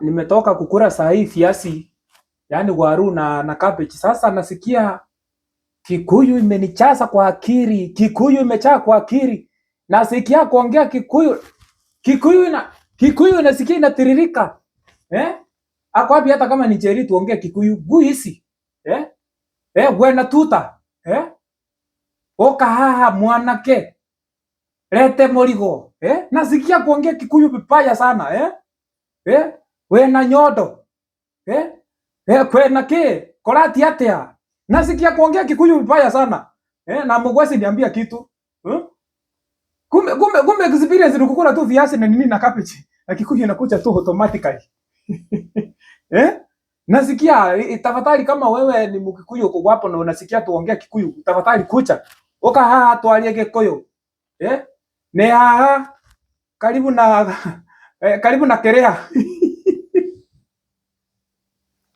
Nimetoka kukula saa hii viazi, yaani waru na cabbage. Sasa nasikia Kikuyu imenichaza kwa akili. Kikuyu imechaa kwa akili. Nasikia kuongea Kikuyu. Kikuyu nasikia inatiririka. Ako wapi hata kama ni Jerry tuongee Kikuyu guisi. Bwana tuta. Oka haha mwanake. Lete morigo. Nasikia kuongea Kikuyu vibaya sana. Wena nyodo. Kwena ke korati atia. Nasikia kuongea Kikuyu vibaya sana. Na mgwesi niambia kitu. Kumbe experience ni kukula tu viazi na nini na cabbage. Na Kikuyu inakuja tu automatically. Nasikia tafadhali kama wewe ni Mkikuyu uko hapo na unasikia tuongea Kikuyu, tafadhali kucha. Oka haha twalie Gikuyu. Ne haha karibu na Kerea.